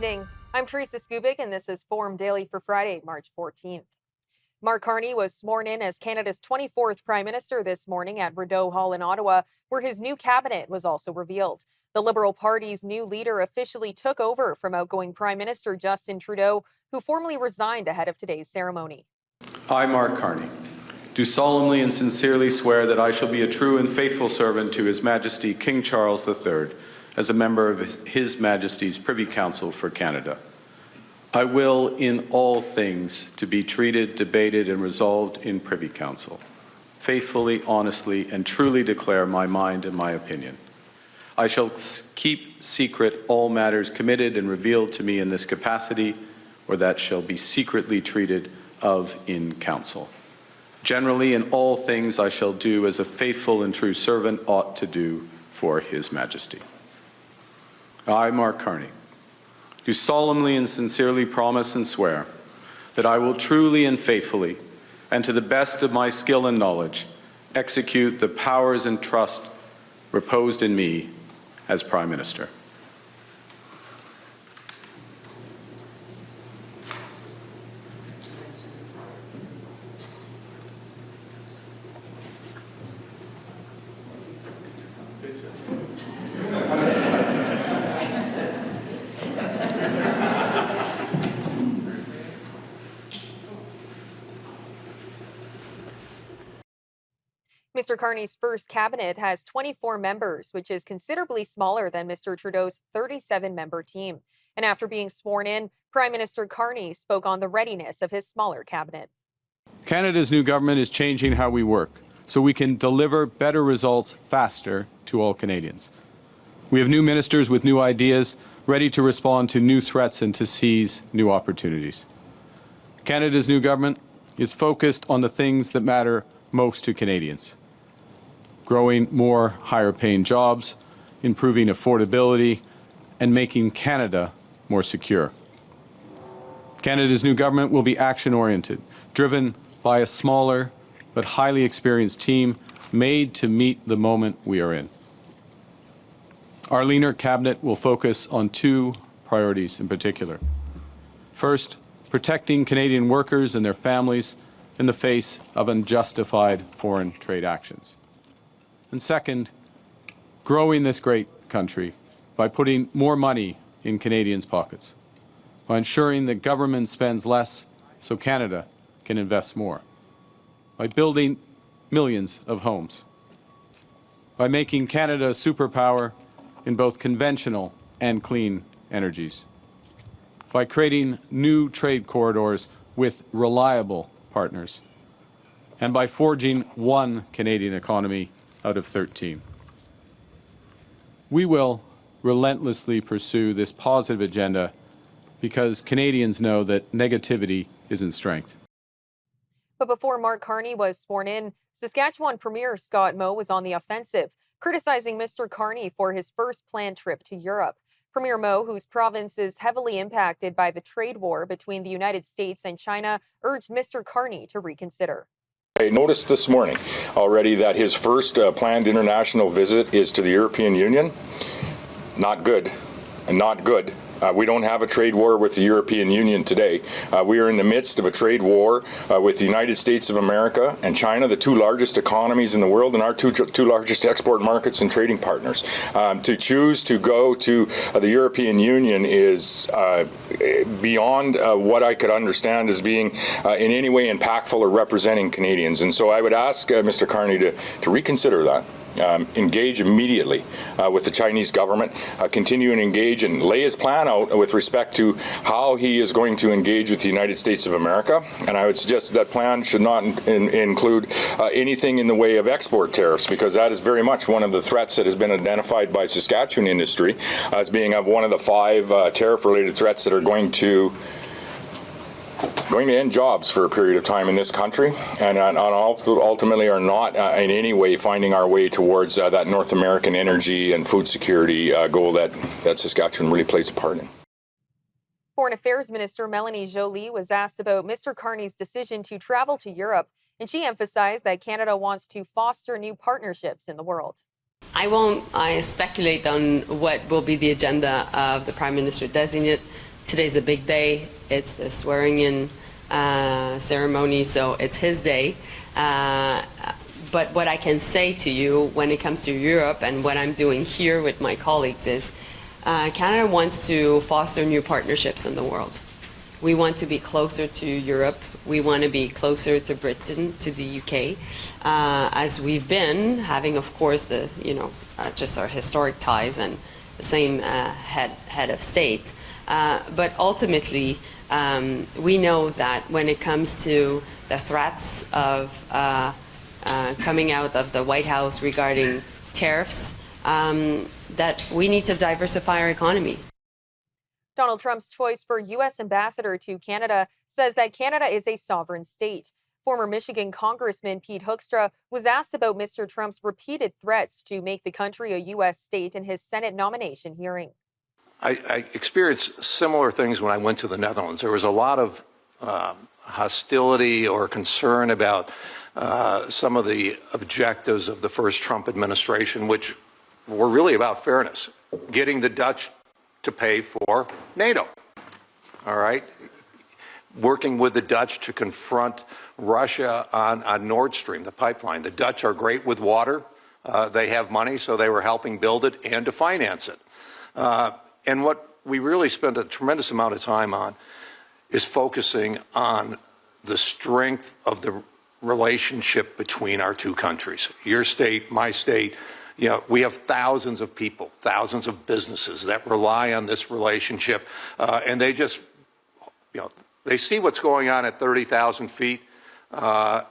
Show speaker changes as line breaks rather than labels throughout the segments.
evening. I'm Teresa Skubik, and this is Forum Daily for Friday, March 14th. Mark Carney was sworn in as Canada's 24th Prime Minister this morning at Rideau Hall in Ottawa, where his new cabinet was also revealed. The Liberal Party's new leader officially took over from outgoing Prime Minister Justin Trudeau, who formally resigned ahead of today's ceremony.
I, Mark Carney, do solemnly and sincerely swear that I shall be a true and faithful servant to His Majesty King Charles III as a member of His Majesty's Privy Council for Canada. I will, in all things, to be treated, debated, and resolved in Privy Council, faithfully, honestly, and truly declare my mind and my opinion. I shall keep secret all matters committed and revealed to me in this capacity, or that shall be secretly treated of in Council. Generally, in all things I shall do as a faithful and true servant ought to do for His Majesty. I, Mark Carney, do solemnly and sincerely promise and swear that I will truly and faithfully, and to the best of my skill and knowledge, execute the powers and trust reposed in me as Prime Minister.
Mr. Carney's first cabinet has 24 members, which is considerably smaller than Mr. Trudeau's 37-member team. And after being sworn in, Prime Minister Carney spoke on the readiness of his smaller cabinet.
Canada's new government is changing how we work so we can deliver better results faster to all Canadians. We have new ministers with new ideas, ready to respond to new threats and to seize new opportunities. Canada's new government is focused on the things that matter most to Canadians: growing more higher-paying jobs, improving affordability, and making Canada more secure. Canada's new government will be action-oriented, driven by a smaller but highly experienced team made to meet the moment we are in. Our leaner cabinet will focus on two priorities in particular. First, protecting Canadian workers and their families in the face of unjustified foreign trade actions. And second, growing this great country by putting more money in Canadians' pockets, by ensuring that government spends less so Canada can invest more, by building millions of homes, by making Canada a superpower in both conventional and clean energies, by creating new trade corridors with reliable partners, and by forging one Canadian economy out of 13. We will relentlessly pursue this positive agenda because Canadians know that negativity isn't strength.
But before Mark Carney was sworn in, Saskatchewan Premier Scott Moe was on the offensive, criticizing Mr. Carney for his first planned trip to Europe. Premier Moe, whose province is heavily impacted by the trade war between the United States and China, urged Mr. Carney to reconsider.
I noticed this morning already that his first planned international visit is to the European Union. Not good, and not good. We don't have a trade war with the European Union today. We are in the midst of a trade war with the United States of America and China, the two largest economies in the world and our two largest export markets and trading partners. To choose to go to the European Union is beyond what I could understand as being in any way impactful or representing Canadians. And so I would ask Mr. Carney to reconsider that. Engage immediately with the Chinese government, continue and engage and lay his plan out with respect to how he is going to engage with the United States of America. And I would suggest that plan should not include anything in the way of export tariffs, because that is very much one of the threats that has been identified by Saskatchewan industry as being one of the 5 tariff-related threats that are going to end jobs for a period of time in this country, and ultimately are not in any way finding our way towards that North American energy and food security goal that Saskatchewan really plays a part in.
Foreign Affairs Minister Melanie Joly was asked about Mr. Carney's decision to travel to Europe, and she emphasized that Canada wants to foster new partnerships in the world.
I won't speculate on what will be the agenda of the Prime Minister designate. Today's a big day. It's the swearing-in ceremony, so it's his day. But what I can say to you when it comes to Europe and what I'm doing here with my colleagues is Canada wants to foster new partnerships in the world. We want to be closer to Europe. We want to be closer to Britain, to the UK, as we've been having, of course, the just our historic ties and the same head of state. But ultimately, we know that when it comes to the threats of coming out of the White House regarding tariffs, that we need to diversify our economy.
Donald Trump's choice for U.S. ambassador to Canada says that Canada is a sovereign state. Former Michigan Congressman Pete Hoekstra was asked about Mr. Trump's repeated threats to make the country a U.S. state in his Senate nomination hearing.
I experienced similar things when I went to the Netherlands. There was a lot of hostility or concern about some of the objectives of the first Trump administration, which were really about fairness, getting the Dutch to pay for NATO, all right? Working with the Dutch to confront Russia on Nord Stream, the pipeline. The Dutch are great with water. They have money, so they were helping build it and to finance it. And what we really spent a tremendous amount of time on is focusing on the strength of the relationship between our two countries. Your state, my state. We have thousands of people, thousands of businesses that rely on this relationship, and they just, they see what's going on at 30,000 feet, but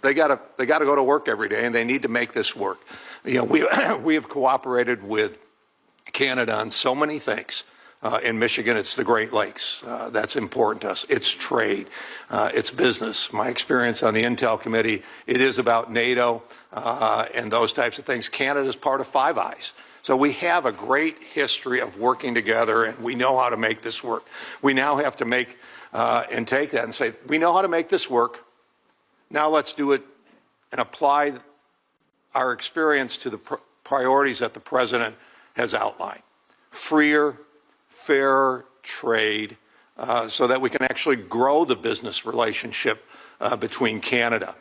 they got to go to work every day, and they need to make this work. We have cooperated with Canada on so many things. In Michigan, it's the Great Lakes. That's important to us. It's trade. It's business. My experience on the Intel Committee, it is about NATO and those types of things. Canada's part of Five Eyes. So we have a great history of working together, and we know how to make this work. We now have to make and take that and say, we know how to make this work. Now let's do it and apply our experience to the priorities that the president has outlined. Freer, fairer trade, so that we can actually grow the business relationship between Canada.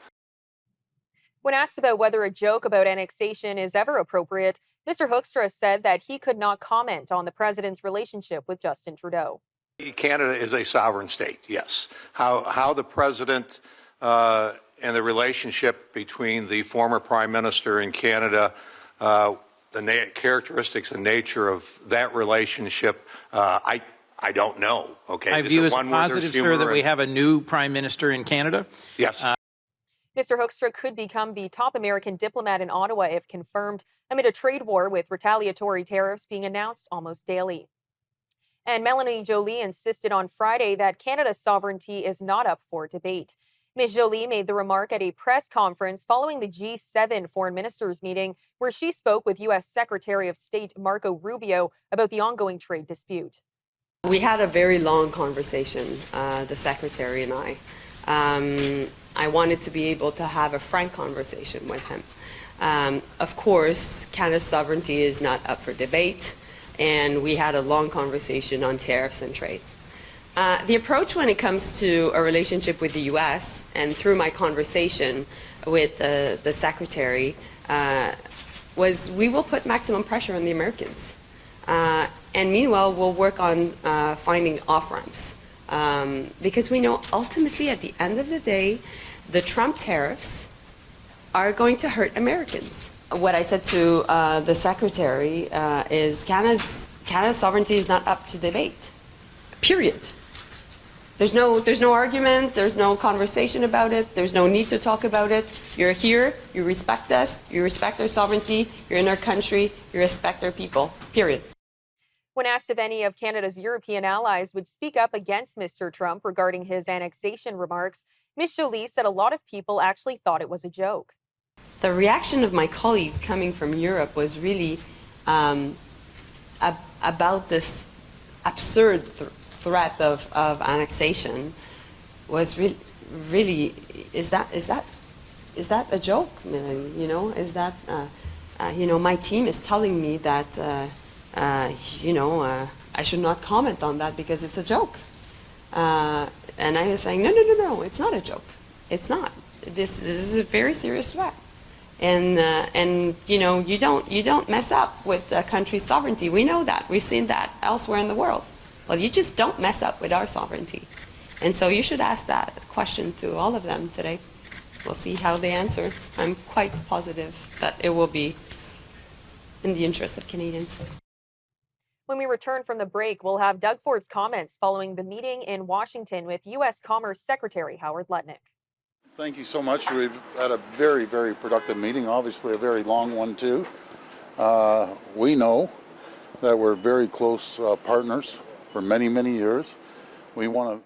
When asked about whether a joke about annexation is ever appropriate, Mr. Hoekstra said that he could not comment on the president's relationship with Justin Trudeau.
Canada is a sovereign state, yes. How the president and the relationship between the former prime minister in Canada, the characteristics and nature of that relationship, I don't know. Okay,
I view as a positive, sir, that we have a new prime minister in Canada.
Yes.
Mr. Hoekstra could become the top American diplomat in Ottawa if confirmed, amid a trade war with retaliatory tariffs being announced almost daily. And Melanie Joly insisted on Friday that Canada's sovereignty is not up for debate. Ms. Joly made the remark at a press conference following the G7 foreign ministers meeting, where she spoke with U.S. Secretary of State Marco Rubio about the ongoing trade dispute.
We had a very long conversation, the Secretary and I. I wanted to be able to have a frank conversation with him. Of course, Canada's sovereignty is not up for debate, and we had a long conversation on tariffs and trade. The approach when it comes to a relationship with the U.S., and through my conversation with the Secretary, was we will put maximum pressure on the Americans. And meanwhile, we'll work on finding off-ramps. Because we know ultimately at the end of the day, the Trump tariffs are going to hurt Americans. What I said to the Secretary is Canada's sovereignty is not up to debate, period. There's no argument, there's no conversation about it, there's no need to talk about it. You're here, you respect us, you respect our sovereignty, you're in our country, you respect our people, period.
When asked if any of Canada's European allies would speak up against Mr. Trump regarding his annexation remarks, Ms. Joly said a lot of people actually thought it was a joke.
The reaction of my colleagues coming from Europe was really about this absurd threat of annexation. Was really is that a joke? You know, is that my team is telling me that I should not comment on that because it's a joke. And I was saying, no, it's not a joke. It's not. This is a very serious threat. And you don't mess up with a country's sovereignty. We know that. We've seen that elsewhere in the world. Well, you just don't mess up with our sovereignty. And so you should ask that question to all of them today. We'll see how they answer. I'm quite positive that it will be in the interest of Canadians.
When we return from the break, we'll have Doug Ford's comments following the meeting in Washington with U.S. Commerce Secretary Howard Lutnick.
Thank you so much. We've had a very, very productive meeting, obviously a very long one too. We know that we're very close partners for many, many years. We want to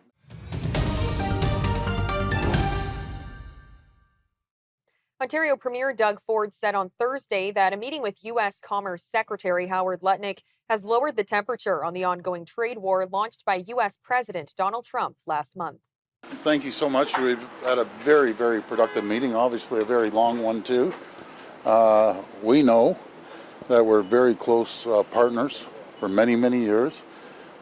Ontario Premier Doug Ford said on Thursday that a meeting with U.S. Commerce Secretary Howard Lutnick has lowered the temperature on the ongoing trade war launched by U.S. President Donald Trump last month.
Thank you so much. We've had a very, very productive meeting, obviously a very long one too. We know that we're very close partners for many, many years.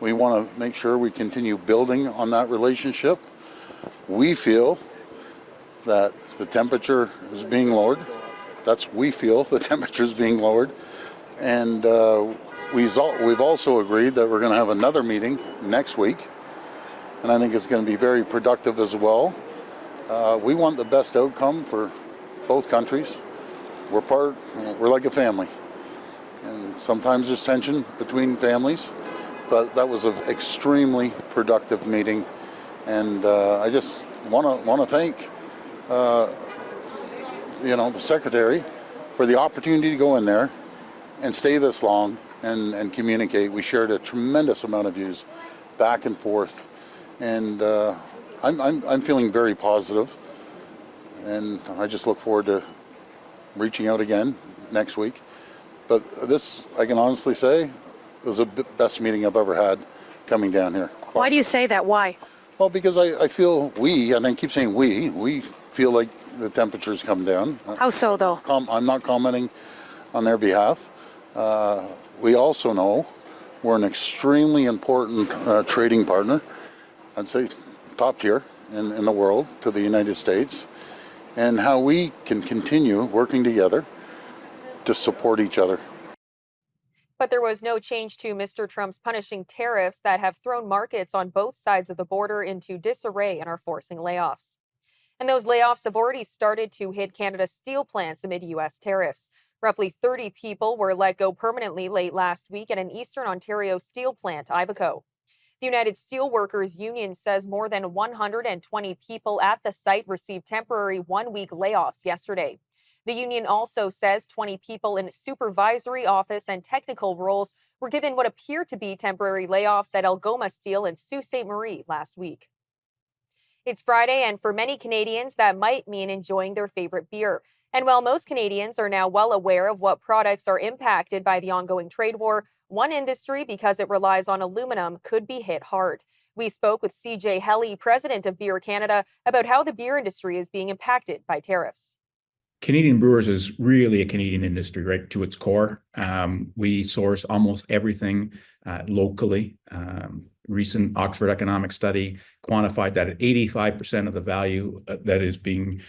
We want to make sure we continue building on that relationship. We feel that the temperature is being lowered. We feel the temperature is being lowered. And we've also agreed that we're going to have another meeting next week. And I think it's going to be very productive as well. We want the best outcome for both countries. We're like a family. And sometimes there's tension between families, but that was an extremely productive meeting. And I just want to thank the Secretary for the opportunity to go in there and stay this long and communicate. We shared a tremendous amount of views back and forth. And I'm feeling very positive, and I just look forward to reaching out again next week. But this, I can honestly say, was the best meeting I've ever had coming down here.
Why do you say that? Why?
Well, because I feel and I keep saying we feel like the temperature's come down.
How so, though?
I'm not commenting on their behalf. We also know we're an extremely important trading partner. I'd say top tier in the world to the United States, and how we can continue working together to support each other.
But there was no change to Mr. Trump's punishing tariffs that have thrown markets on both sides of the border into disarray and are forcing layoffs. And those layoffs have already started to hit Canada's steel plants amid U.S. tariffs. Roughly 30 people were let go permanently late last week at an Eastern Ontario steel plant, Iveco. The United Steelworkers Union says more than 120 people at the site received temporary one-week layoffs yesterday. The union also says 20 people in supervisory, office, and technical roles were given what appear to be temporary layoffs at Algoma Steel and Sault Ste. Marie last week. It's Friday, and for many Canadians, that might mean enjoying their favorite beer. And while most Canadians are now well aware of what products are impacted by the ongoing trade war, one industry, because it relies on aluminum, could be hit hard. We spoke with CJ Helly, president of Beer Canada, about how the beer industry is being impacted by tariffs.
Canadian Brewers is really a Canadian industry, right, to its core. We source almost everything locally. Recent Oxford economic study quantified that 85% of the value that is being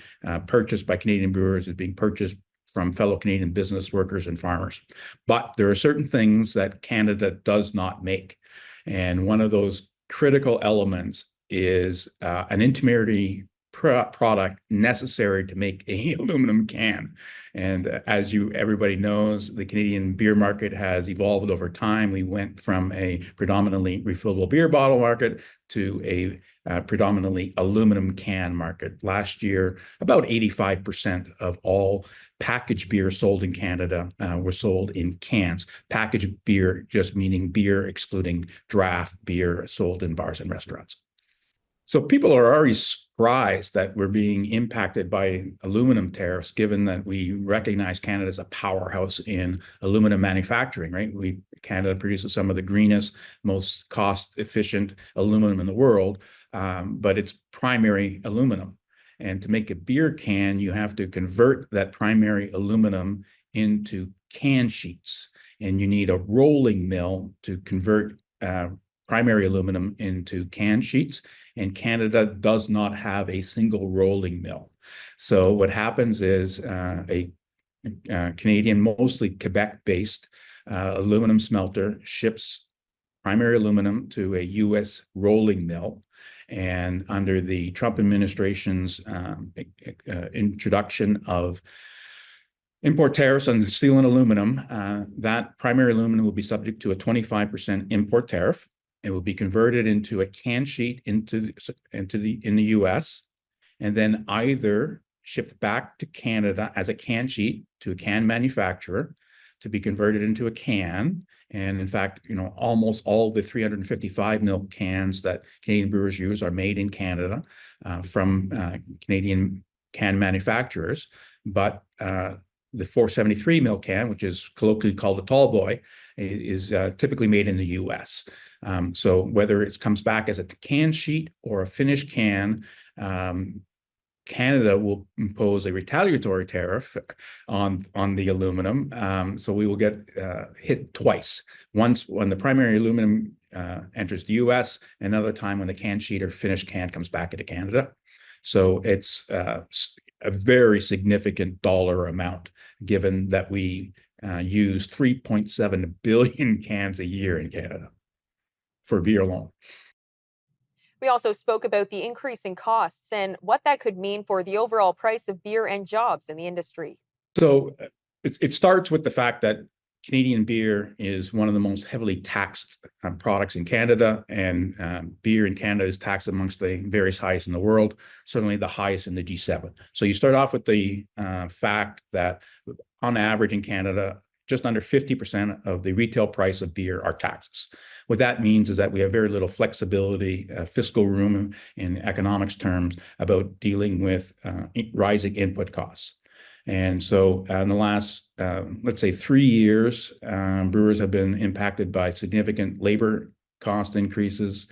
purchased by Canadian Brewers is being purchased from fellow Canadian business workers and farmers. But there are certain things that Canada does not make. And one of those critical elements is an intermediary product necessary to make a aluminum can. And as everybody knows, the Canadian beer market has evolved over time. We went from a predominantly refillable beer bottle market to a predominantly aluminum can market. Last year, about 85% of all packaged beer sold in Canada were sold in cans. Packaged beer just meaning beer excluding draft beer sold in bars and restaurants. So people are already surprised that we're being impacted by aluminum tariffs, given that we recognize Canada as a powerhouse in aluminum manufacturing, right? Canada produces some of the greenest, most cost-efficient aluminum in the world, but it's primary aluminum. And to make a beer can, you have to convert that primary aluminum into can sheets. and you need a rolling mill to convert primary aluminum into can sheets, and Canada does not have a single rolling mill. So what happens is a Canadian, mostly Quebec-based aluminum smelter ships primary aluminum to a U.S. rolling mill. And under the Trump administration's introduction of import tariffs on steel and aluminum, that primary aluminum will be subject to a 25% import tariff. It will be converted into a can sheet in the U.S. and then either shipped back to Canada as a can sheet to a can manufacturer to be converted into a can. And in fact, almost all the 355 ml cans that Canadian brewers use are made in Canada from Canadian can manufacturers. But the 473 ml can, which is colloquially called a tall boy, is typically made in the U.S. So whether it comes back as a can sheet or a finished can, Canada will impose a retaliatory tariff on the aluminum. So we will get hit twice. Once when the primary aluminum enters the U.S., another time when the can sheet or finished can comes back into Canada. So it's a very significant dollar amount, given that we use 3.7 billion cans a year in Canada for beer alone.
We also spoke about the increase in costs and what that could mean for the overall price of beer and jobs in the industry.
So it starts with the fact that Canadian beer is one of the most heavily taxed products in Canada, and beer in Canada is taxed amongst the various highest in the world, certainly the highest in the G7. So you start off with the fact that on average in Canada, just under 50% of the retail price of beer are taxes. What that means is that we have very little flexibility, fiscal room in economics terms about dealing with rising input costs. And so in the last, let's say 3 years, brewers have been impacted by significant labor cost increases,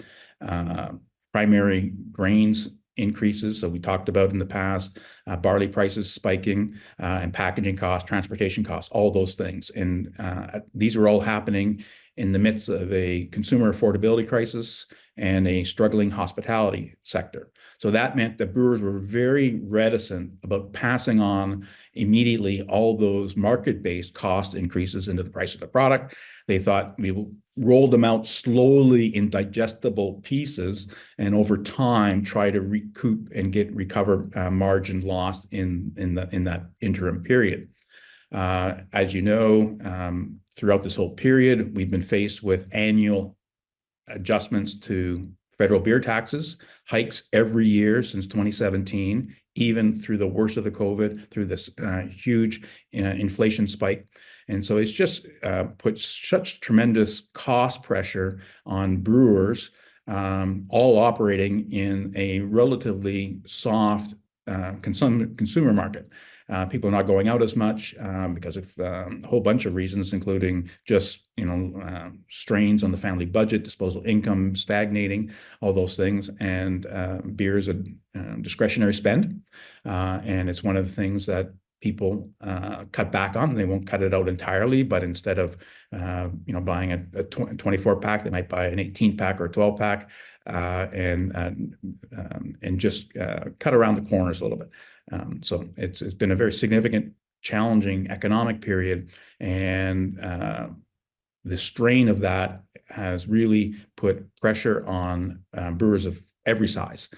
primary grains increases. So we talked about in the past, barley prices spiking, and packaging costs, transportation costs, all those things. And these are all happening in the midst of a consumer affordability crisis and a struggling hospitality sector. So that meant that brewers were very reticent about passing on immediately all those market-based cost increases into the price of the product. They thought we will roll them out slowly in digestible pieces, and over time try to recoup and recover margin lost in that interim period. As you know, throughout this whole period, we've been faced with annual adjustments to federal beer taxes, hikes every year since 2017, even through the worst of the COVID, through this huge inflation spike. And so it's just put such tremendous cost pressure on brewers, all operating in a relatively soft consumer market. People are not going out as much because of a whole bunch of reasons, including just strains on the family budget, disposable income stagnating, all those things. And beer is a discretionary spend, and it's one of the things that people cut back on. They won't cut it out entirely, but instead of buying a 24 pack, they might buy an 18 pack or a 12 pack, and just cut around the corners a little bit. So it's been a very significant, challenging economic period, and the strain of that has really put pressure on brewers of every size.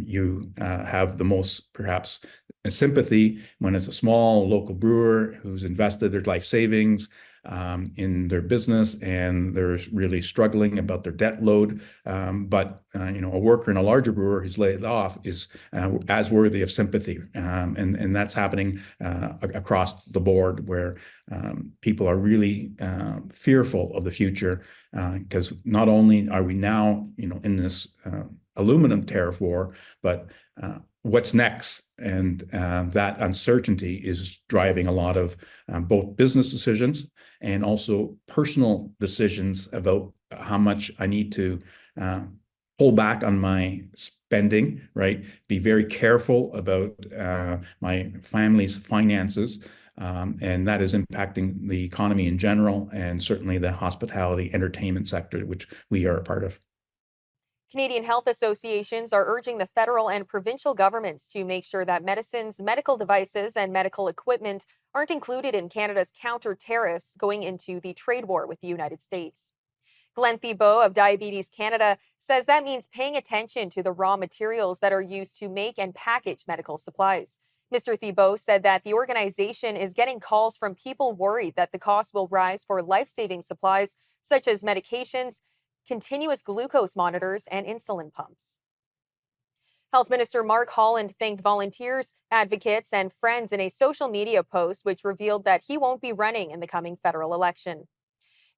You have the most, perhaps, sympathy when it's a small local brewer who's invested their life savings in their business, and they're really struggling about their debt load. But a worker in a larger brewer who's laid off is as worthy of sympathy, and that's happening across the board, where people are really fearful of the future, because not only are we now in this aluminum tariff war, but what's next? And that uncertainty is driving a lot of both business decisions and also personal decisions about how much I need to pull back on my spending, right? Be very careful about my family's finances. And that is impacting the economy in general, and certainly the hospitality entertainment sector, which we are a part of.
Canadian health associations are urging the federal and provincial governments to make sure that medicines, medical devices, and medical equipment aren't included in Canada's counter tariffs going into the trade war with the United States. Glenn Thibault of Diabetes Canada says that means paying attention to the raw materials that are used to make and package medical supplies. Mr. Thibault said that the organization is getting calls from people worried that the cost will rise for life-saving supplies such as medications, continuous glucose monitors, and insulin pumps. Health Minister Mark Holland thanked volunteers, advocates, and friends in a social media post which revealed that he won't be running in the coming federal election.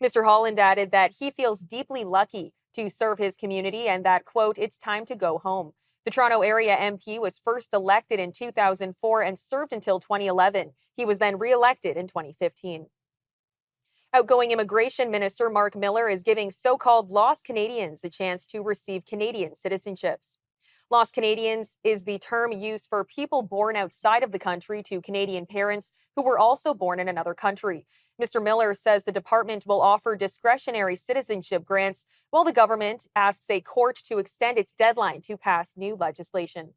Mr. Holland added that he feels deeply lucky to serve his community and that, quote, it's time to go home. The Toronto area MP was first elected in 2004 and served until 2011. He was then re-elected in 2015. Outgoing Immigration Minister Mark Miller is giving so-called lost Canadians a chance to receive Canadian citizenships. Lost Canadians is the term used for people born outside of the country to Canadian parents who were also born in another country. Mr. Miller says the department will offer discretionary citizenship grants while the government asks a court to extend its deadline to pass new legislation.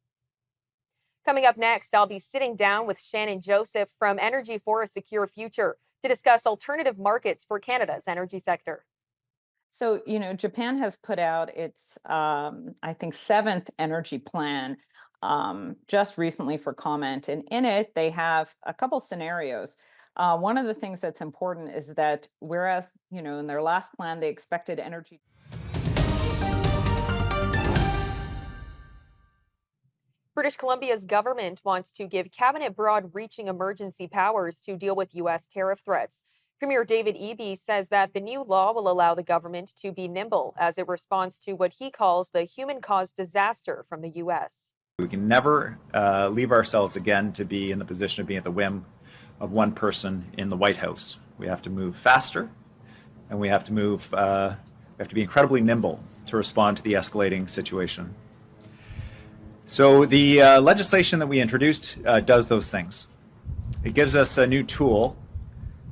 Coming up next, I'll be sitting down with Shannon Joseph from Energy for a Secure Future to discuss alternative markets for Canada's energy sector.
So, Japan has put out its, I think, 7th energy plan just recently for comment. And in it, they have a couple scenarios. One of the things that's important is that whereas, in their last plan, they expected energy.
British Columbia's government wants to give cabinet broad-reaching emergency powers to deal with U.S. tariff threats. Premier David Eby says that the new law will allow the government to be nimble as it responds to what he calls the human-caused disaster from the U.S.
We can never leave ourselves again to be in the position of being at the whim of one person in the White House. We have to move faster, and we have to be incredibly nimble to respond to the escalating situation. So the legislation that we introduced does those things. It gives us a new tool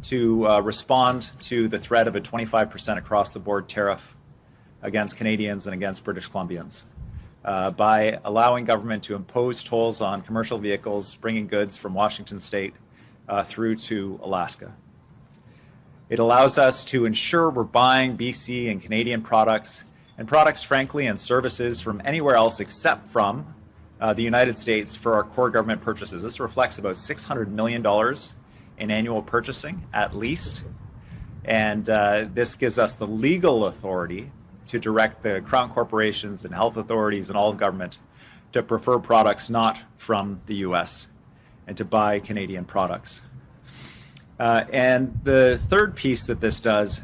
to respond to the threat of a 25% across-the-board tariff against Canadians and against British Columbians by allowing government to impose tolls on commercial vehicles bringing goods from Washington State through to Alaska. It allows us to ensure we're buying BC and Canadian products, and products, frankly, and services from anywhere else except from the United States for our core government purchases. This reflects about $600 million in annual purchasing, at least. And this gives us the legal authority to direct the Crown corporations and health authorities and all of government to prefer products not from the U.S. and to buy Canadian products. And the third piece that this does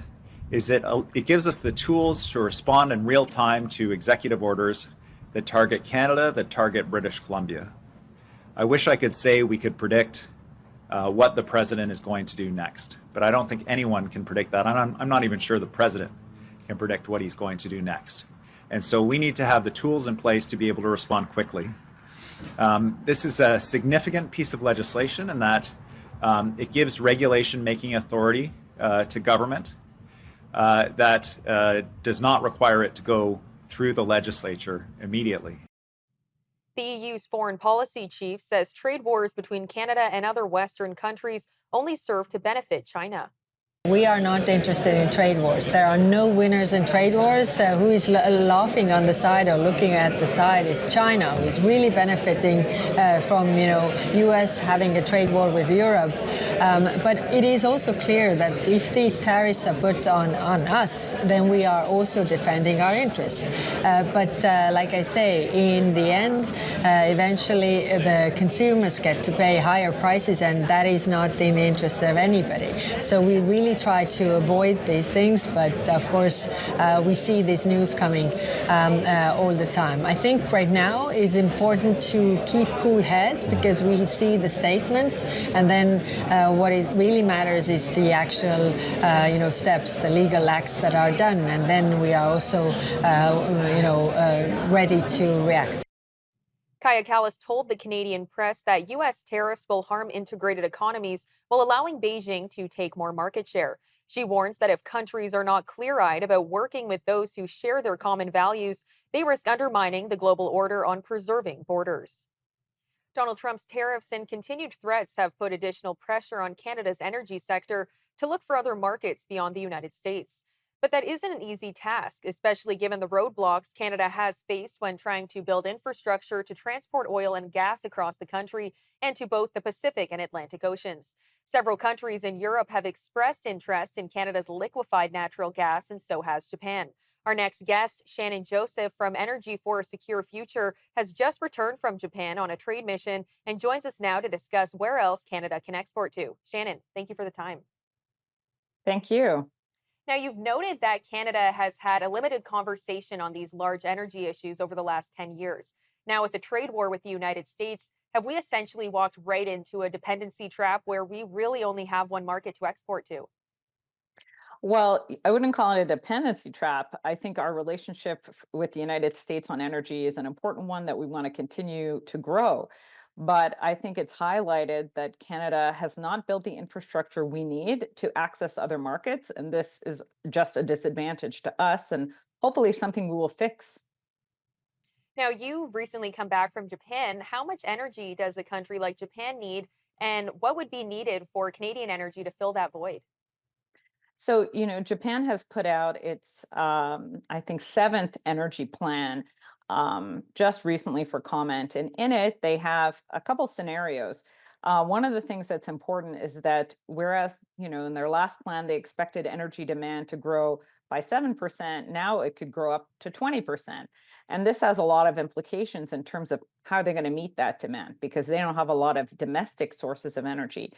is that it gives us the tools to respond in real time to executive orders that target Canada, that target British Columbia. I wish I could say we could predict what the president is going to do next, but I don't think anyone can predict that. I'm not even sure the president can predict what he's going to do next. And so we need to have the tools in place to be able to respond quickly. This is a significant piece of legislation in that it gives regulation-making authority to government that does not require it to go through the legislature immediately.
The EU's foreign policy chief says trade wars between Canada and other Western countries only serve to benefit China.
We are not interested in trade wars. There are no winners in trade wars. Who is laughing on the side or looking at the side is China, who is really benefiting from, U.S. having a trade war with Europe. But it is also clear that if these tariffs are put on us, then we are also defending our interests. But like I say, in the end, eventually the consumers get to pay higher prices, and that is not in the interest of anybody. So we really really try to avoid these things, but of course we see this news coming all the time. I think right now it's important to keep cool heads because we see the statements, and then what really matters is the actual steps, the legal acts that are done, and then we are also ready to react.
Kaya Kallas told the Canadian press that U.S. tariffs will harm integrated economies while allowing Beijing to take more market share. She warns that if countries are not clear-eyed about working with those who share their common values, they risk undermining the global order on preserving borders. Donald Trump's tariffs and continued threats have put additional pressure on Canada's energy sector to look for other markets beyond the United States. But that isn't an easy task, especially given the roadblocks Canada has faced when trying to build infrastructure to transport oil and gas across the country and to both the Pacific and Atlantic Oceans. Several countries in Europe have expressed interest in Canada's liquefied natural gas, and so has Japan. Our next guest, Shannon Joseph from Energy for a Secure Future, has just returned from Japan on a trade mission and joins us now to discuss where else Canada can export to. Shannon, thank you for the time.
Thank you.
Now, you've noted that Canada has had a limited conversation on these large energy issues over the last 10 years. Now, with the trade war with the United States, have we essentially walked right into a dependency trap where we really only have one market to export to?
Well, I wouldn't call it a dependency trap. I think our relationship with the United States on energy is an important one that we want to continue to grow. But I think it's highlighted that Canada has not built the infrastructure we need to access other markets. And this is just a disadvantage to us and hopefully something we will fix.
Now, you've recently come back from Japan. How much energy does a country like Japan need? And what would be needed for Canadian energy to fill that void?
So, Japan has put out its, I think, seventh energy plan just recently for comment. And in it, they have a couple scenarios. One of the things that's important is that whereas, in their last plan, they expected energy demand to grow by 7%, now it could grow up to 20%. And this has a lot of implications in terms of how they're going to meet that demand because they don't have a lot of domestic sources of energy.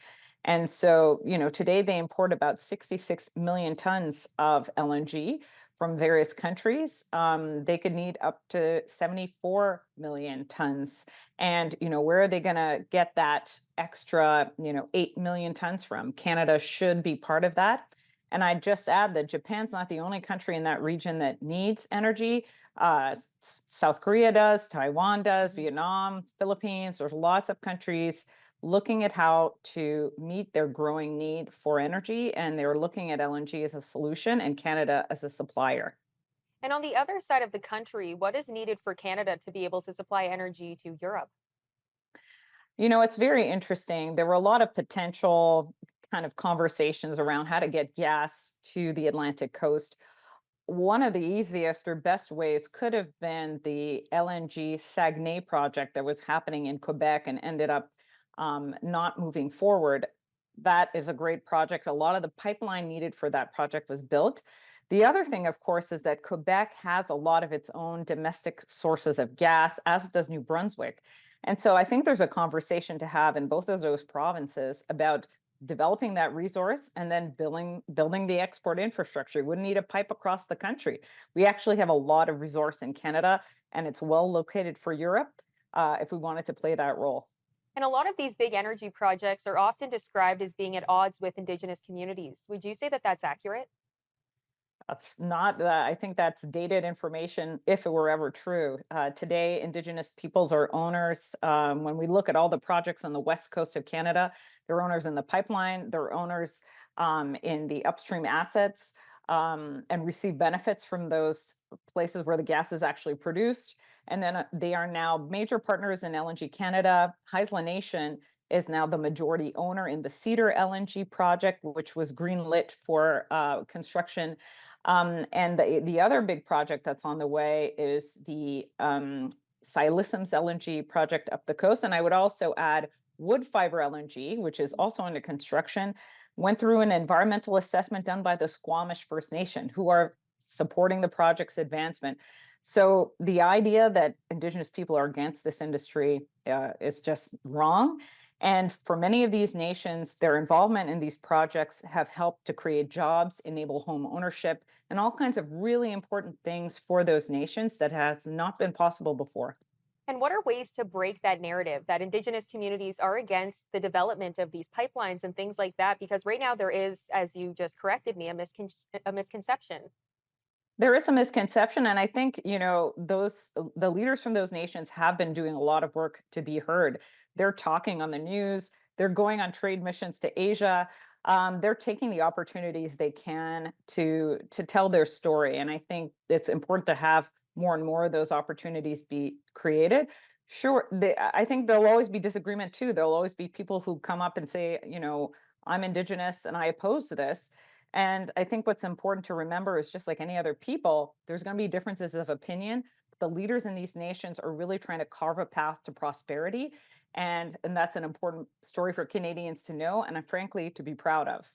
And so, today they import about 66 million tons of LNG from various countries. They could need up to 74 million tons. And, where are they going to get that extra, 8 million tons from? Canada should be part of that. And I just add that Japan's not the only country in that region that needs energy. South Korea does, Taiwan does, Vietnam, Philippines. There's lots of countries looking at how to meet their growing need for energy, and they're looking at LNG as a solution and Canada as a supplier.
And on the other side of the country, what is needed for Canada to be able to supply energy to Europe?
It's very interesting. There were a lot of potential kind of conversations around how to get gas to the Atlantic coast. One of the easiest or best ways could have been the LNG Saguenay project that was happening in Quebec and ended up not moving forward. That is a great project. A lot of the pipeline needed for that project was built. The other thing, of course, is that Quebec has a lot of its own domestic sources of gas, as does New Brunswick. And so I think there's a conversation to have in both of those provinces about developing that resource and then building the export infrastructure. We wouldn't need a pipe across the country. We actually have a lot of resource in Canada, and it's well located for Europe if we wanted to play that role.
And a lot of these big energy projects are often described as being at odds with Indigenous communities. Would you say that that's accurate?
That's not, I think that's dated information if it were ever true. Today, Indigenous peoples are owners. When we look at all the projects on the west coast of Canada, they're owners in the pipeline, they're owners in the upstream assets and receive benefits from those places where the gas is actually produced. And then they are now major partners in LNG Canada. Haisla Nation is now the majority owner in the Cedar LNG project, which was greenlit for construction. And the other big project that's on the way is the Silicims LNG project up the coast. And I would also add Wood Fiber LNG, which is also under construction, went through an environmental assessment done by the Squamish First Nation, who are supporting the project's advancement. So the idea that Indigenous people are against this industry is just wrong. And for many of these nations, their involvement in these projects have helped to create jobs, enable home ownership, and all kinds of really important things for those nations that has not been possible before.
And what are ways to break that narrative that Indigenous communities are against the development of these pipelines and things like that? Because right now there is, as you just corrected me, a misconception.
There is a misconception, and I think, the leaders from those nations have been doing a lot of work to be heard. They're talking on the news, they're going on trade missions to Asia. They're taking the opportunities they can to tell their story. And I think it's important to have more and more of those opportunities be created. Sure, I think there'll always be disagreement too. There'll always be people who come up and say, I'm Indigenous and I oppose this. And I think what's important to remember is just like any other people, there's going to be differences of opinion. The leaders in these nations are really trying to carve a path to prosperity. And that's an important story for Canadians to know and frankly to be proud of.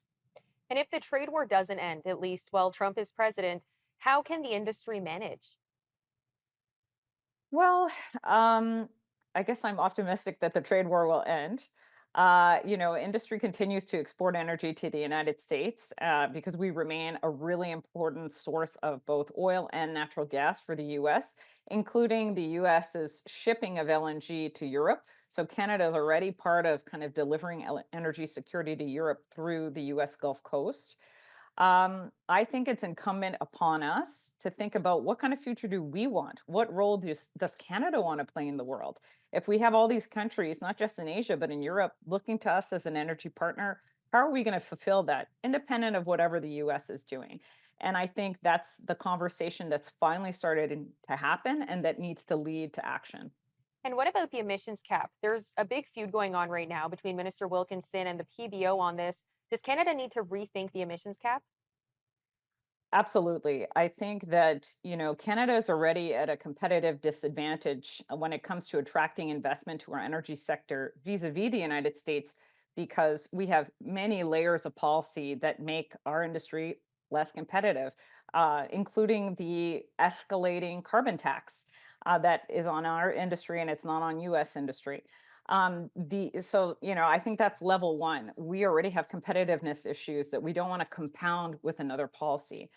And if the trade war doesn't end, at least while Trump is president, how can the industry manage?
Well, I guess I'm optimistic that the trade war will end. Industry continues to export energy to the United States because we remain a really important source of both oil and natural gas for the US, including the US's shipping of LNG to Europe. So Canada is already part of kind of delivering energy security to Europe through the US Gulf Coast. I think it's incumbent upon us to think about what kind of future do we want? What role does Canada want to play in the world? If we have all these countries, not just in Asia, but in Europe, looking to us as an energy partner, how are we going to fulfill that, independent of whatever the US is doing? And I think that's the conversation that's finally started to happen and that needs to lead to action.
And what about the emissions cap? There's a big feud going on right now between Minister Wilkinson and the PBO on this. Does Canada need to rethink the emissions cap?
Absolutely. I think that, Canada is already at a competitive disadvantage when it comes to attracting investment to our energy sector vis-a-vis the United States, because we have many layers of policy that make our industry less competitive, including the escalating carbon tax that is on our industry and it's not on US industry. I think that's level one. We already have competitiveness issues that we don't want to compound with another policy.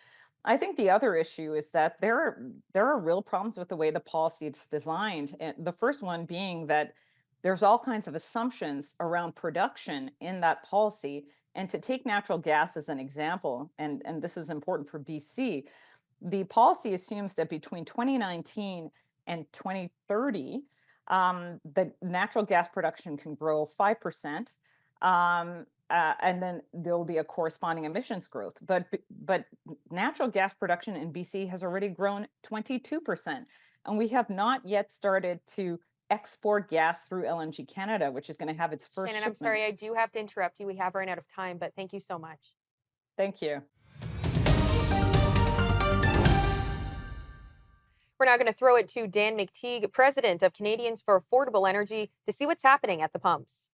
I think the other issue is that there are real problems with the way the policy is designed. And the first one being that there's all kinds of assumptions around production in that policy. And to take natural gas as an example, and this is important for BC, the policy assumes that between 2019 and 2030, the natural gas production can grow 5%, and then there will be a corresponding emissions growth. But natural gas production in BC has already grown 22%, and we have not yet started to export gas through LNG Canada, which is going to have its first
Shannon,
shipments.
I'm sorry, I do have to interrupt you. We have run out of time, but thank you so much.
Thank you.
We're now going to throw it to Dan McTeague, president of Canadians for Affordable Energy, to see what's happening at the pumps.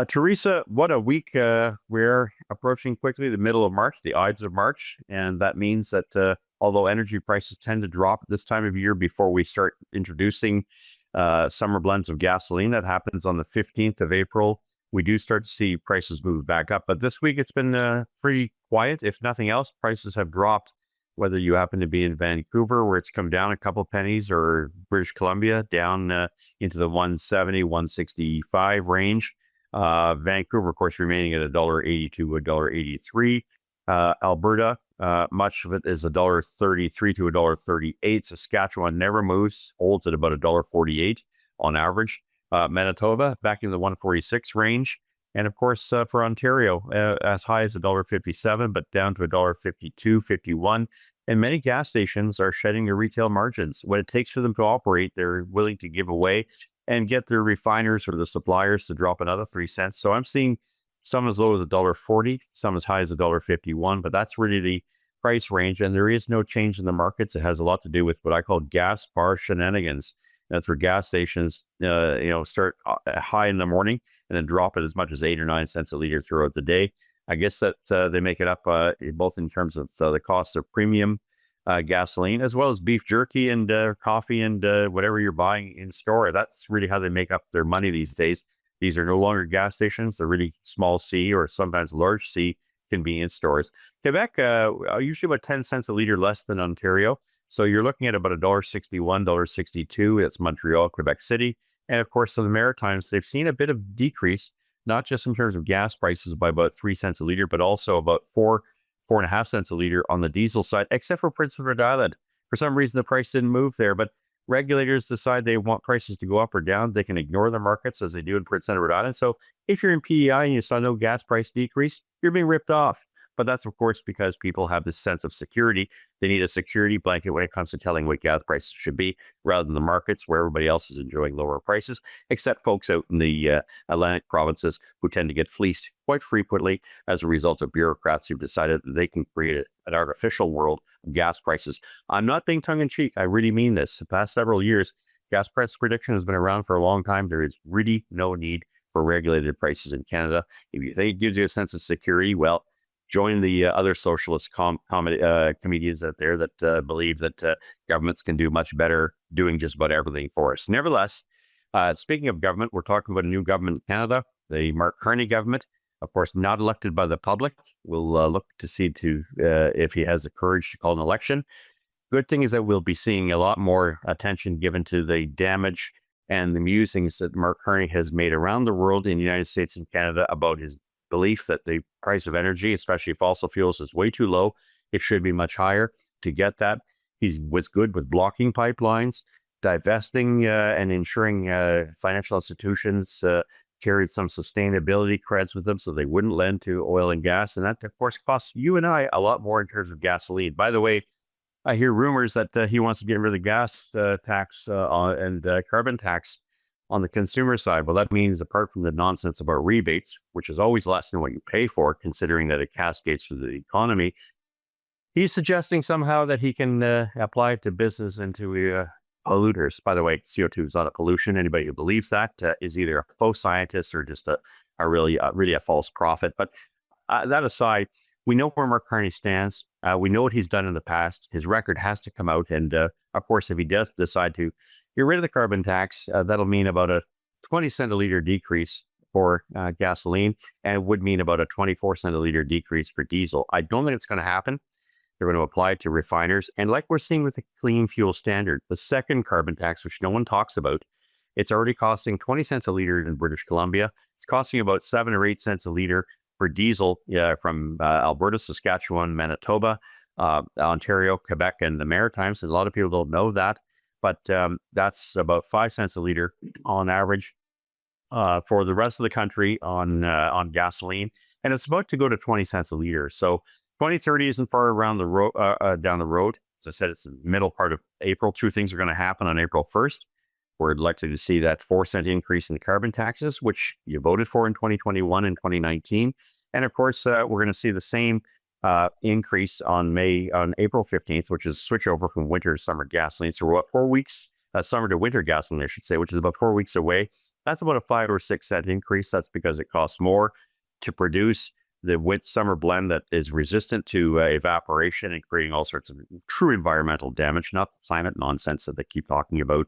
Teresa, what a week. We're approaching quickly the middle of March, the Ides of March. And that means that although energy prices tend to drop at this time of year before we start introducing summer blends of gasoline, that happens on the 15th of April, we do start to see prices move back up. But this week it's been pretty quiet. If nothing else, prices have dropped, whether you happen to be in Vancouver, where it's come down a couple pennies, or British Columbia, down into the 170, 165 range. Vancouver, of course, remaining at $1.82 to $1.83. Alberta, much of it is $1.33 to $1.38. Saskatchewan never moves, holds at about $1.48 on average. Manitoba back in the 146 range. And of course, for Ontario, as high as $1.57, but down to $1.52, 51. And many gas stations are shedding their retail margins. What it takes for them to operate, they're willing to give away and get their refiners or the suppliers to drop another 3 cents. So I'm seeing some as low as $1.40, some as high as $1.51, but that's really the price range. And there is no change in the markets. It has a lot to do with what I call gas bar shenanigans. That's where gas stations, start high in the morning and then drop it as much as 8 or 9 cents a liter throughout the day. I guess that they make it up both in terms of the cost of premium gasoline, as well as beef jerky and coffee and whatever you're buying in store. That's really how they make up their money these days. These are no longer gas stations. They're really small C or sometimes large C convenience stores. Quebec, usually about 10 cents a liter less than Ontario. So you're looking at about $1.61, $1.62. It's Montreal, Quebec City. And of course, in the Maritimes, they've seen a bit of decrease, not just in terms of gas prices by about 3 cents a liter, but also about 4.5 cents a liter on the diesel side, except for Prince Edward Island. For some reason, the price didn't move there, but regulators decide they want prices to go up or down. They can ignore the markets as they do in Prince Edward Island. So if you're in PEI and you saw no gas price decrease, you're being ripped off. But that's, of course, because people have this sense of security. They need a security blanket when it comes to telling what gas prices should be, rather than the markets where everybody else is enjoying lower prices, except folks out in the Atlantic provinces who tend to get fleeced quite frequently as a result of bureaucrats who've decided that they can create an artificial world of gas prices. I'm not being tongue-in-cheek. I really mean this. The past several years, gas price prediction has been around for a long time. There is really no need for regulated prices in Canada. If you think it gives you a sense of security, well, join the other socialist comedians out there that believe that governments can do much better doing just about everything for us. Nevertheless, speaking of government, we're talking about a new government in Canada, the Mark Carney government. Of course, not elected by the public. We'll look to see if he has the courage to call an election. Good thing is that we'll be seeing a lot more attention given to the damage and the musings that Mark Carney has made around the world in the United States and Canada about his belief that the price of energy, especially fossil fuels, is way too low. It should be much higher. To get that, he was good with blocking pipelines, divesting and ensuring financial institutions carried some sustainability creds with them so they wouldn't lend to oil and gas. And that, of course, costs you and I a lot more in terms of gasoline. By the way, I hear rumors that he wants to get rid of the gas tax and carbon tax on the consumer side. Well, that means apart from the nonsense about rebates, which is always less than what you pay for, considering that it cascades through the economy, he's suggesting somehow that he can apply it to business and to polluters. By the way, CO2 is not a pollution. Anybody who believes that is either a faux scientist or just a really a false prophet. But that aside, we know where Mark Carney stands. We know what he's done in the past. His record has to come out. And of course, if he does decide to get rid of the carbon tax, that'll mean about a 20 cent a liter decrease for gasoline, and it would mean about a 24 cent a liter decrease for diesel. I don't think it's going to happen. They're going to apply it to refiners. And like we're seeing with the clean fuel standard, the second carbon tax, which no one talks about, it's already costing 20 cents a liter in British Columbia. It's costing about 7 or 8 cents a liter for diesel from Alberta, Saskatchewan, Manitoba, Ontario, Quebec, and the Maritimes. And a lot of people don't know that. But that's about 5 cents a liter on average for the rest of the country on gasoline, and it's about to go to 20 cents a liter. So 2030 isn't far around the road down the road. As I said, it's the middle part of April. Two things are going to happen on April 1st. We're likely to see that 4 cent increase in the carbon taxes, which you voted for in 2021 and 2019, and of course we're going to see the same increase on April 15th, which is switch over from winter to summer gasoline. So we're about 4 weeks, summer to winter gasoline, I should say, which is about 4 weeks away. That's about a 5 or 6 cent increase. That's because it costs more to produce the summer blend that is resistant to evaporation and creating all sorts of true environmental damage, not the climate nonsense that they keep talking about.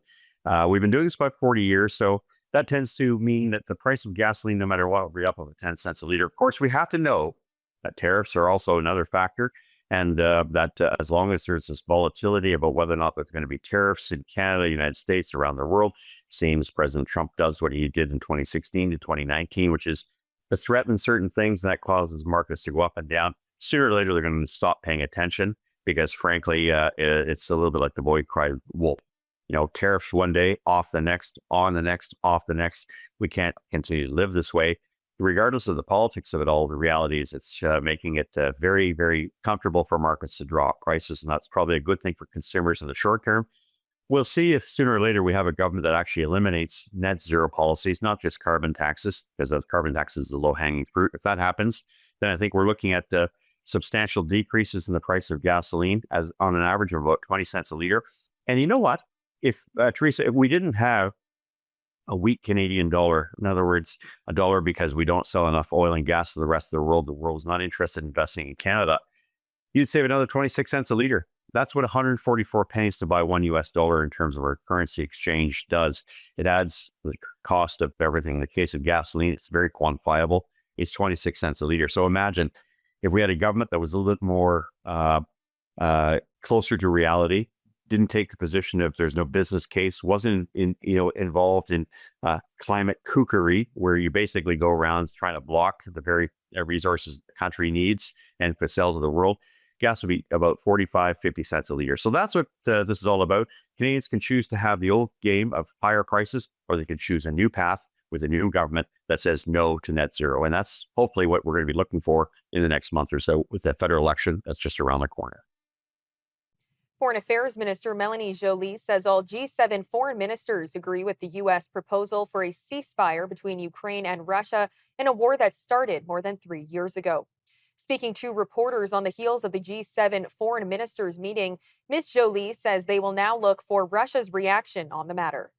We've been doing this about 40 years. So that tends to mean that the price of gasoline, no matter what, will be up over 10 cents a liter. Of course, we have to know that tariffs are also another factor, and that as long as there's this volatility about whether or not there's going to be tariffs in Canada, United States, around the world, seems President Trump does what he did in 2016 to 2019, which is to threaten certain things, and that causes markets to go up and down. Sooner or later, they're going to stop paying attention because, frankly, it's a little bit like the boy cried wolf. You know, tariffs one day, off the next, on the next, off the next. We can't continue to live this way. Regardless of the politics of it all, the reality is it's making it very, very comfortable for markets to drop prices, and that's probably a good thing for consumers in the short term. We'll see if sooner or later we have a government that actually eliminates net zero policies, not just carbon taxes, because carbon taxes is the low-hanging fruit. If that happens, then I think we're looking at substantial decreases in the price of gasoline as on an average of about 20 cents a liter. And you know what? If, Teresa, if we didn't have a weak Canadian dollar, in other words, a dollar because we don't sell enough oil and gas to the rest of the world's not interested in investing in Canada, you'd save another 26 cents a liter. That's what 144 pennies to buy $1 in terms of our currency exchange does. It adds the cost of everything. In the case of gasoline, it's very quantifiable. It's 26 cents a liter. So imagine if we had a government that was a little bit more closer to reality, didn't take the position of there's no business case, wasn't involved in climate kookery, where you basically go around trying to block the very resources the country needs and to sell to the world. Gas would be about 45, 50 cents a liter. So that's what this is all about. Canadians can choose to have the old game of higher prices, or they can choose a new path with a new government that says no to net zero. And that's hopefully what we're going to be looking for in the next month or so with the federal election that's just around the corner.
Foreign Affairs Minister Melanie Joly says all G7 foreign ministers agree with the U.S. proposal for a ceasefire between Ukraine and Russia in a war that started more than 3 years ago. Speaking to reporters on the heels of the G7 foreign ministers meeting, Ms. Joly says they will now look for Russia's reaction on the matter.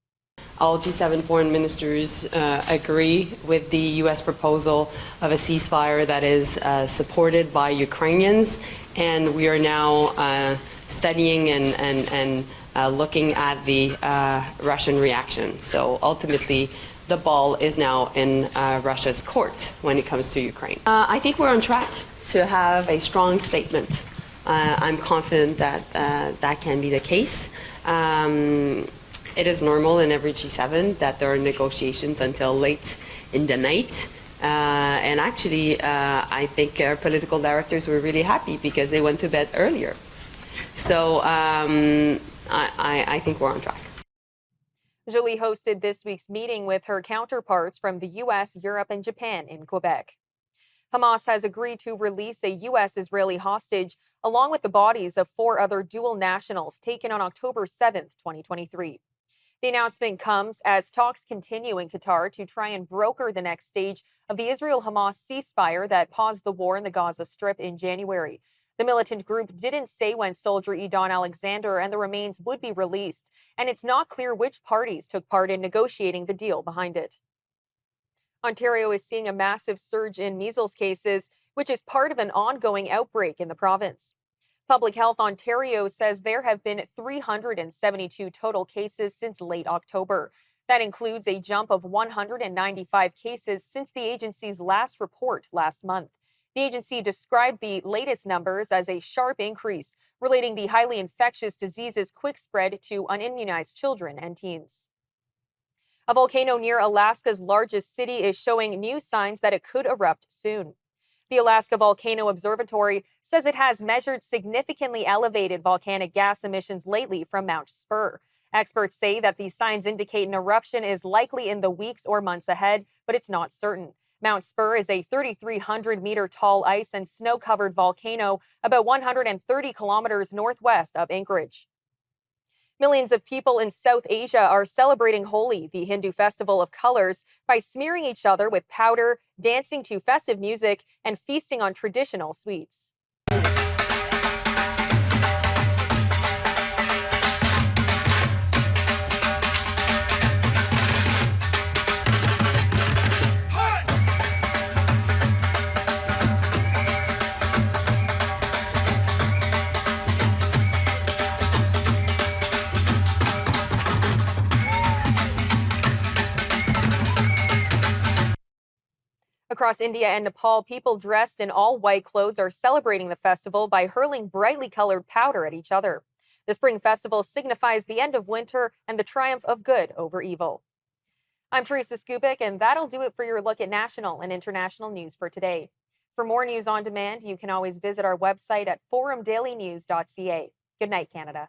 All G7 foreign ministers agree with the U.S. proposal of a ceasefire that is supported by Ukrainians, and we are now studying and looking at the Russian reaction. So ultimately, the ball is now in Russia's court when it comes to Ukraine. I think we're on track to have a strong statement. I'm confident that that can be the case. It is normal in every G7 that there are negotiations until late in the night. And actually, I think our political directors were really happy because they went to bed earlier. So I think we're on track.
Joly hosted this week's meeting with her counterparts from the U.S., Europe, and Japan in Quebec. Hamas has agreed to release a U.S.-Israeli hostage along with the bodies of 4 other dual nationals taken on October 7th, 2023. The announcement comes as talks continue in Qatar to try and broker the next stage of the Israel-Hamas ceasefire that paused the war in the Gaza Strip in January. The militant group didn't say when soldier Idon Alexander and the remains would be released, and it's not clear which parties took part in negotiating the deal behind it. Ontario is seeing a massive surge in measles cases, which is part of an ongoing outbreak in the province. Public Health Ontario says there have been 372 total cases since late October. That includes a jump of 195 cases since the agency's last report last month. The agency described the latest numbers as a sharp increase, relating the highly infectious disease's quick spread to unimmunized children and teens. A volcano near Alaska's largest city is showing new signs that it could erupt soon. The Alaska Volcano Observatory says it has measured significantly elevated volcanic gas emissions lately from Mount Spur. Experts say that these signs indicate an eruption is likely in the weeks or months ahead, but it's not certain. Mount Spur is a 3,300-meter tall ice and snow-covered volcano about 130 kilometers northwest of Anchorage. Millions of people in South Asia are celebrating Holi, the Hindu festival of colors, by smearing each other with powder, dancing to festive music, and feasting on traditional sweets. Across India and Nepal, people dressed in all white clothes are celebrating the festival by hurling brightly colored powder at each other. The Spring Festival signifies the end of winter and the triumph of good over evil. I'm Teresa Skubic, and that'll do it for your look at national and international news for today. For more news on demand, you can always visit our website at forumdailynews.ca. Good night, Canada.